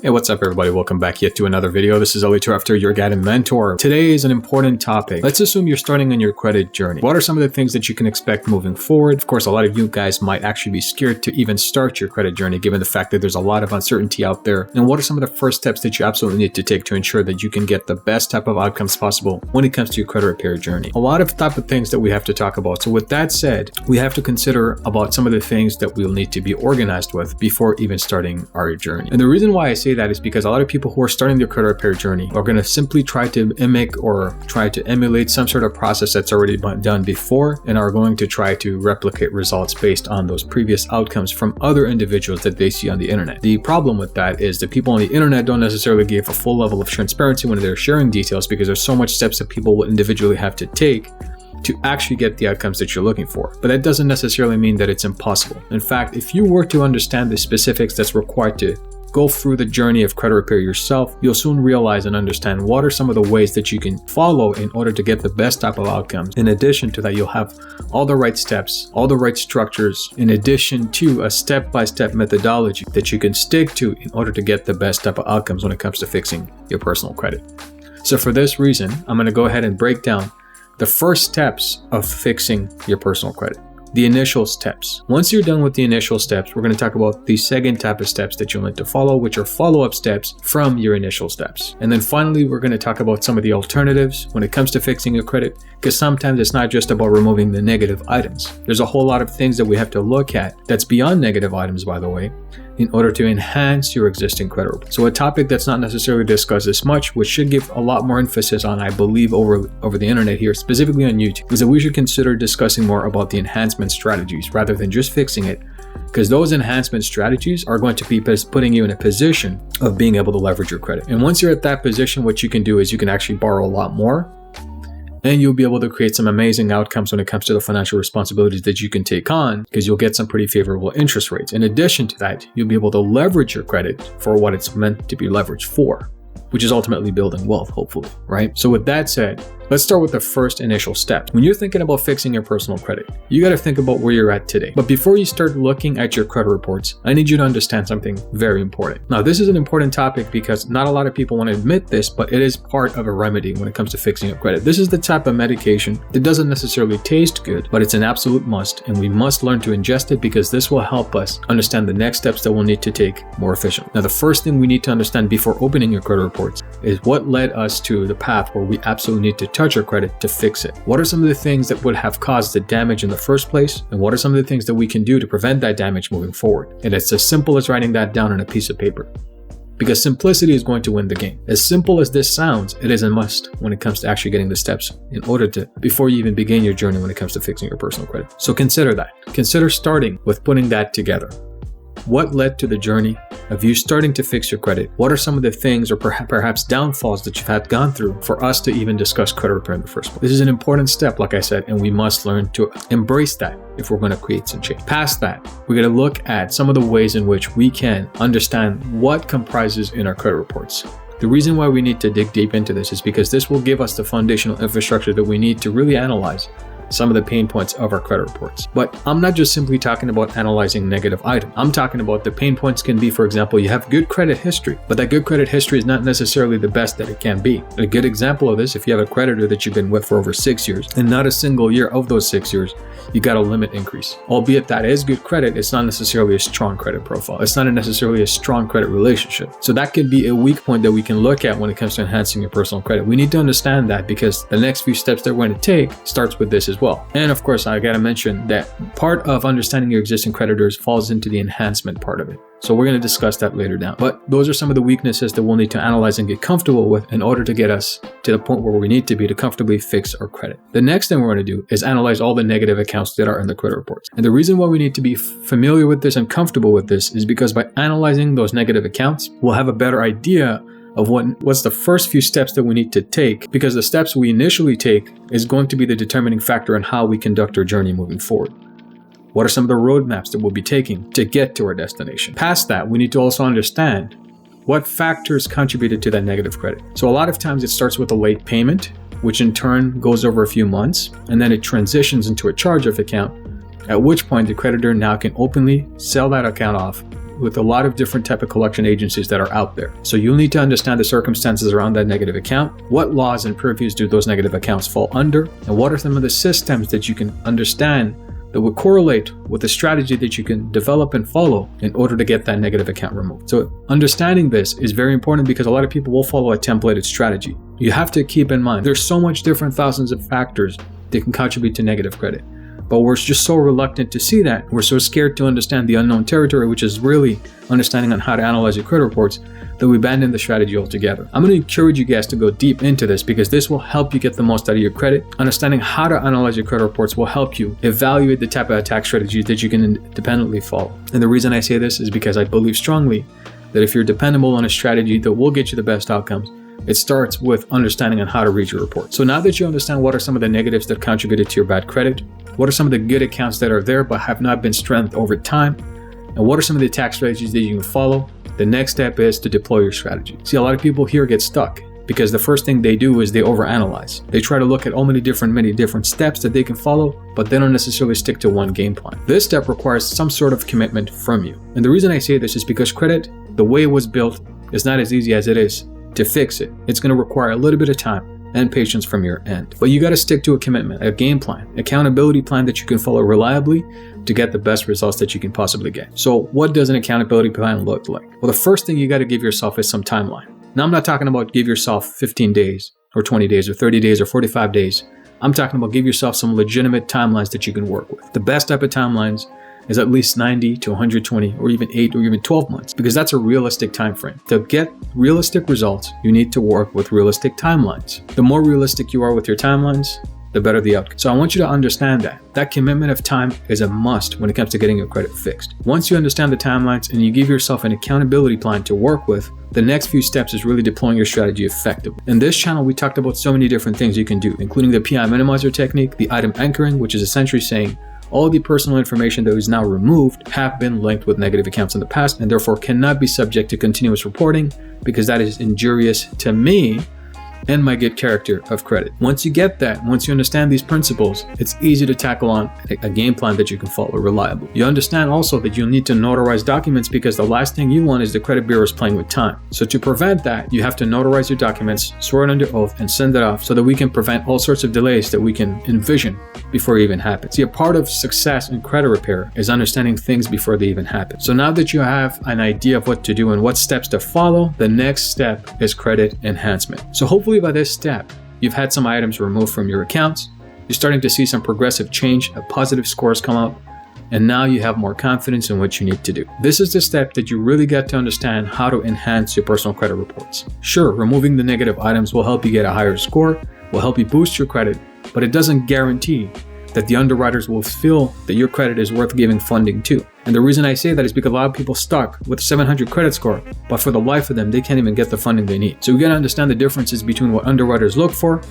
Hey, what's up everybody? Welcome back yet to another video. This is Tarafdar, your guide and mentor. Today is an important topic. Let's assume you're starting on your credit journey. What are some of the things that you can expect moving forward? Of course, a lot of you guys might actually be scared to even start your credit journey given the fact that there's a lot of uncertainty out there. And what are some of the first steps that you absolutely need to take to ensure that you can get the best type of outcomes possible when it comes to your credit repair journey? A lot of type of things that we have to talk about. So with that said, we have to consider about some of the things that we'll need to be organized with before even starting our journey. And the reason why I say that is because a lot of people who are starting their credit repair journey are going to simply try to mimic or try to emulate some sort of process that's already been done before and are going to try to replicate results based on those previous outcomes from other individuals that they see on the internet. The problem with that is that people on the internet don't necessarily give a full level of transparency when they're sharing details because there's so much steps that people will individually have to take to actually get the outcomes that you're looking for. But that doesn't necessarily mean that it's impossible. In fact, if you were to understand the specifics that's required to go through the journey of credit repair yourself, you'll soon realize and understand what are some of the ways that you can follow in order to get the best type of outcomes. In addition to that, you'll have all the right steps, all the right structures, in addition to a step-by-step methodology that you can stick to in order to get the best type of outcomes when it comes to fixing your personal credit. So for this reason, I'm going to go ahead and break down the first steps of fixing your personal credit. The initial steps. Once you're done with the initial steps, we're going to talk about the second type of steps that you'll need to follow, which are follow-up steps from your initial steps. And then finally, we're going to talk about some of the alternatives when it comes to fixing your credit, because sometimes it's not just about removing the negative items. There's a whole lot of things that we have to look at that's beyond negative items, by the way, in order to enhance your existing credit report. So a topic that's not necessarily discussed as much, which should give a lot more emphasis on, I believe, over the internet here, specifically on YouTube, is that we should consider discussing more about the enhancement strategies rather than just fixing it, because those enhancement strategies are going to be putting you in a position of being able to leverage your credit. And once you're at that position, what you can do is you can actually borrow a lot more, and you'll be able to create some amazing outcomes when it comes to the financial responsibilities that you can take on, because you'll get some pretty favorable interest rates. In addition to that, you'll be able to leverage your credit for what it's meant to be leveraged for, which is ultimately building wealth, hopefully, right? So with that said, let's start with the first initial step. When you're thinking about fixing your personal credit, you got to think about where you're at today. But before you start looking at your credit reports, I need you to understand something very important. Now, this is an important topic because not a lot of people want to admit this, but it is part of a remedy when it comes to fixing your credit. This is the type of medication that doesn't necessarily taste good, but it's an absolute must, and we must learn to ingest it because this will help us understand the next steps that we'll need to take more efficiently. Now, the first thing we need to understand before opening your credit reports is what led us to the path where we absolutely need to touch our credit to fix it. What are some of the things that would have caused the damage in the first place? And what are some of the things that we can do to prevent that damage moving forward? And it's as simple as writing that down on a piece of paper, because simplicity is going to win the game. As simple as this sounds, it is a must when it comes to actually getting the steps in order to, before you even begin your journey when it comes to fixing your personal credit. So consider that. Consider starting with putting that together. What led to the journey of you starting to fix your credit? What are some of the things or perhaps downfalls that you've had gone through for us to even discuss credit repair in the first place? This is an important step, like I said, and we must learn to embrace that if we're going to create some change. Past that, we're going to look at some of the ways in which we can understand what comprises in our credit reports. The reason why we need to dig deep into this is because this will give us the foundational infrastructure that we need to really analyze some of the pain points of our credit reports. But I'm not just simply talking about analyzing negative items. I'm talking about the pain points can be, for example, you have good credit history, but that good credit history is not necessarily the best that it can be. A good example of this, if you have a creditor that you've been with for over 6 years, and not a single year of those 6 years, you got a limit increase. Albeit that is good credit, it's not necessarily a strong credit profile. It's not necessarily a strong credit relationship. So that could be a weak point that we can look at when it comes to enhancing your personal credit. We need to understand that because the next few steps that we're going to take starts with this as well. And of course, I got to mention that part of understanding your existing creditors falls into the enhancement part of it. So we're going to discuss that later down. But those are some of the weaknesses that we'll need to analyze and get comfortable with in order to get us to the point where we need to be to comfortably fix our credit. The next thing we're going to do is analyze all the negative accounts that are in the credit reports. And the reason why we need to be familiar with this and comfortable with this is because by analyzing those negative accounts, we'll have a better idea of what's the first few steps that we need to take, because the steps we initially take is going to be the determining factor in how we conduct our journey moving forward. What are some of the roadmaps that we'll be taking to get to our destination? Past that, we need to also understand what factors contributed to that negative credit. So a lot of times it starts with a late payment, which in turn goes over a few months, and then it transitions into a charge-off account, at which point the creditor now can openly sell that account off with a lot of different type of collection agencies that are out there. So you'll need to understand the circumstances around that negative account. What laws and purviews do those negative accounts fall under? And what are some of the systems that you can understand that would correlate with the strategy that you can develop and follow in order to get that negative account removed? So understanding this is very important because a lot of people will follow a templated strategy. You have to keep in mind, there's so much different thousands of factors that can contribute to negative credit. But we're just so reluctant to see that. We're so scared to understand the unknown territory, which is really understanding on how to analyze your credit reports, that we abandon the strategy altogether. I'm going to encourage you guys to go deep into this because this will help you get the most out of your credit. Understanding how to analyze your credit reports will help you evaluate the type of attack strategies that you can independently follow. And the reason I say this is because I believe strongly that if you're dependable on a strategy that will get you the best outcomes, it starts with understanding on how to read your report. So now that you understand what are some of the negatives that contributed to your bad credit, what are some of the good accounts that are there but have not been strengthened over time, and what are some of the attack strategies that you can follow, the next step is to deploy your strategy. See, a lot of people here get stuck because the first thing they do is they overanalyze. They try to look at many different steps that they can follow, but they don't necessarily stick to one game plan. This step requires some sort of commitment from you. And the reason I say this is because credit, the way it was built, is not as easy as it is to fix it. It's going to require a little bit of time and patience from your end. But you got to stick to a commitment, a game plan, accountability plan that you can follow reliably to get the best results that you can possibly get. So what does an accountability plan look like? Well, the first thing you got to give yourself is some timeline. Now, I'm not talking about give yourself 15 days or 20 days or 30 days or 45 days. I'm talking about give yourself some legitimate timelines that you can work with. The best type of timelines is at least 90 to 120 or even 8 or even 12 months, because that's a realistic time frame. To get realistic results, you need to work with realistic timelines. The more realistic you are with your timelines, the better the outcome. So I want you to understand that commitment of time is a must when it comes to getting your credit fixed. Once you understand the timelines and you give yourself an accountability plan to work with, the next few steps is really deploying your strategy effectively. In this channel, we talked about so many different things you can do, including the PI minimizer technique, the item anchoring, which is essentially saying all the personal information that is now removed have been linked with negative accounts in the past and therefore cannot be subject to continuous reporting because that is injurious to me and my good character of credit. Once you get that, once you understand these principles, it's easy to tackle on a game plan that you can follow reliably. You understand also that you'll need to notarize documents because the last thing you want is the credit bureaus playing with time. So to prevent that, you have to notarize your documents, swear it under oath, and send it off so that we can prevent all sorts of delays that we can envision before it even happens. See, a part of success in credit repair is understanding things before they even happen. So now that you have an idea of what to do and what steps to follow, the next step is credit enhancement. So hopefully by this step, you've had some items removed from your accounts, you're starting to see some progressive change, positive scores come out, and now you have more confidence in what you need to do. This is the step that you really get to understand how to enhance your personal credit reports. Sure, removing the negative items will help you get a higher score, will help you boost your credit, but it doesn't guarantee that the underwriters will feel that your credit is worth giving funding to. And the reason I say that is because a lot of people stuck with a 700 credit score, but for the life of them, they can't even get the funding they need. So we gotta understand the differences between what underwriters look for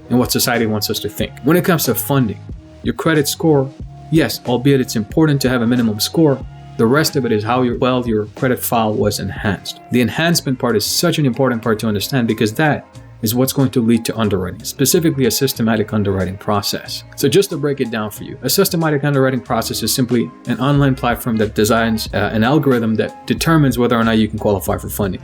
and what society wants us to think. When it comes to funding, your credit score, yes, albeit it's important to have a minimum score, the rest of it is how well your credit file was enhanced. The enhancement part is such an important part to understand because that is what's going to lead to underwriting, specifically a systematic underwriting process. So just to break it down for you, a systematic underwriting process is simply an online platform that designs an algorithm that determines whether or not you can qualify for funding.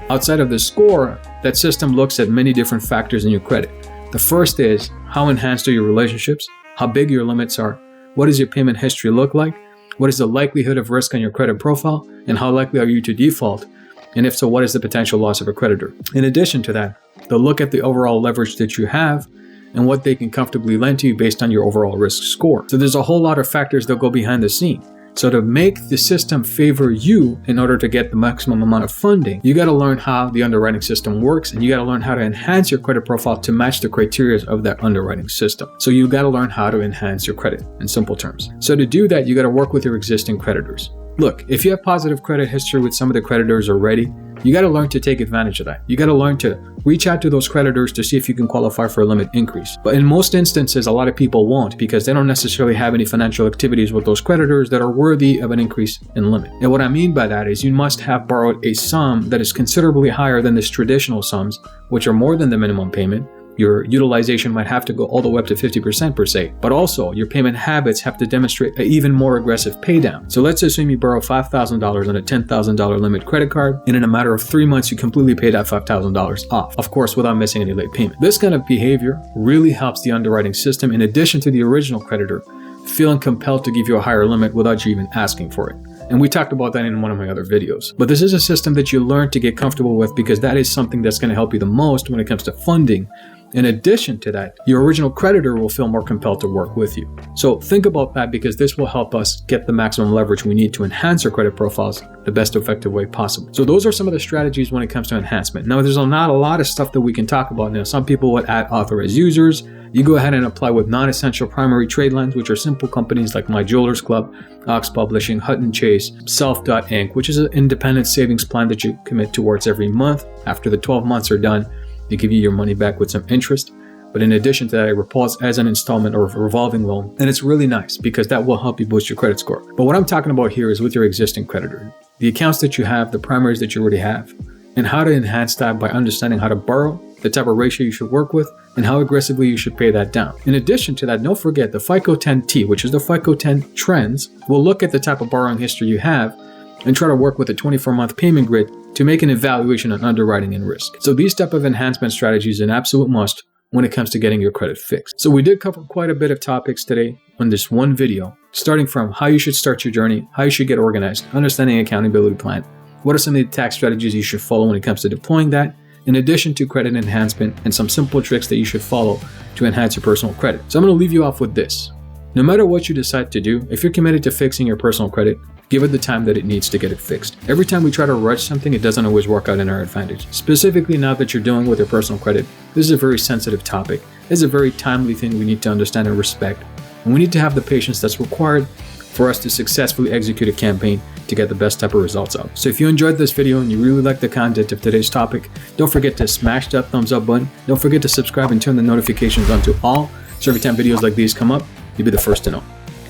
Outside of the score, that system looks at many different factors in your credit. The first is how enhanced are your relationships, how big your limits are, what does your payment history look like, what is the likelihood of risk on your credit profile, and how likely are you to default, and if so, what is the potential loss of a creditor. In addition to that, they'll look at the overall leverage that you have and what they can comfortably lend to you based on your overall risk score. So there's a whole lot of factors that go behind the scene. So to make the system favor you in order to get the maximum amount of funding, you got to learn how the underwriting system works and you got to learn how to enhance your credit profile to match the criteria of that underwriting system. So you got to learn how to enhance your credit in simple terms. So to do that, you got to work with your existing creditors. Look, if you have positive credit history with some of the creditors already, you got to learn to take advantage of that. You got to learn to reach out to those creditors to see if you can qualify for a limit increase. But in most instances, a lot of people won't because they don't necessarily have any financial activities with those creditors that are worthy of an increase in limit. And what I mean by that is you must have borrowed a sum that is considerably higher than the traditional sums, which are more than the minimum payment, Your utilization might have to go all the way up to 50% per se, but also your payment habits have to demonstrate an even more aggressive pay down. So let's assume you borrow $5,000 on a $10,000 limit credit card, and in a matter of 3 months, you completely pay that $5,000 off, of course, without missing any late payment. This kind of behavior really helps the underwriting system, in addition to the original creditor feeling compelled to give you a higher limit without you even asking for it. And we talked about that in one of my other videos. But this is a system that you learn to get comfortable with, because that is something that's going to help you the most when it comes to funding. In addition to that, your original creditor will feel more compelled to work with you. So think about that, because this will help us get the maximum leverage we need to enhance our credit profiles the best effective way possible. So those are some of the strategies when it comes to enhancement. Now, there's not a lot of stuff that we can talk about now. Some people would add authorized users. You go ahead and apply with non-essential primary trade lines, which are simple companies like My Jewelers Club, Ox Publishing, Hutton Chase, Self.Inc., which is an independent savings plan that you commit towards every month. After the 12 months are done, they give you your money back with some interest. But in addition to that, it revolves as an installment or a revolving loan. And it's really nice, because that will help you boost your credit score. But what I'm talking about here is with your existing creditor. The accounts that you have, the primaries that you already have, and how to enhance that by understanding how to borrow, the type of ratio you should work with, and how aggressively you should pay that down. In addition to that, don't forget the FICO 10T, which is the FICO 10 trends. We'll look at the type of borrowing history you have and try to work with a 24-month payment grid to make an evaluation on underwriting and risk. So these type of enhancement strategies are an absolute must when it comes to getting your credit fixed. So we did cover quite a bit of topics today on this one video, starting from how you should start your journey, how you should get organized, understanding an accountability plan, what are some of the tax strategies you should follow when it comes to deploying that, in addition to credit enhancement, and some simple tricks that you should follow to enhance your personal credit. So I'm going to leave you off with this. No matter what you decide to do, if you're committed to fixing your personal credit, give it the time that it needs to get it fixed. Every time we try to rush something, it doesn't always work out in our advantage. Specifically now that you're dealing with your personal credit, this is a very sensitive topic. It's a very timely thing we need to understand and respect. And we need to have the patience that's required for us to successfully execute a campaign to get the best type of results out. So if you enjoyed this video and you really like the content of today's topic, don't forget to smash that thumbs up button. Don't forget to subscribe and turn the notifications on to all, so every time videos like these come up, you'll be the first to know.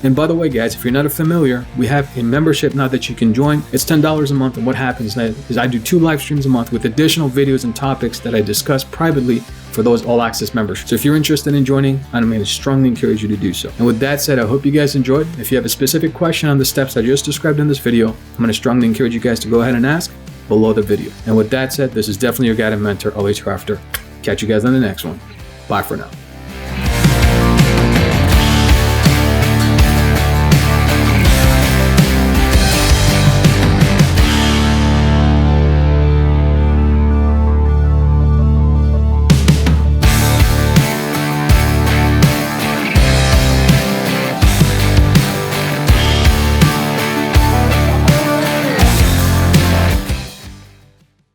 And by the way, guys, if you're not familiar, we have a membership now that you can join. It's $10 a month, and what happens is I do 2 live streams a month with additional videos and topics that I discuss privately for those all-access members. So if you're interested in joining, I'm going to strongly encourage you to do so. And with that said, I hope you guys enjoyed. If you have a specific question on the steps I just described in this video, I'm going to strongly encourage you guys to go ahead and ask below the video. And with that said, this is definitely your guide and mentor, Ollie Tarafdar. Catch you guys on the next one. Bye for now.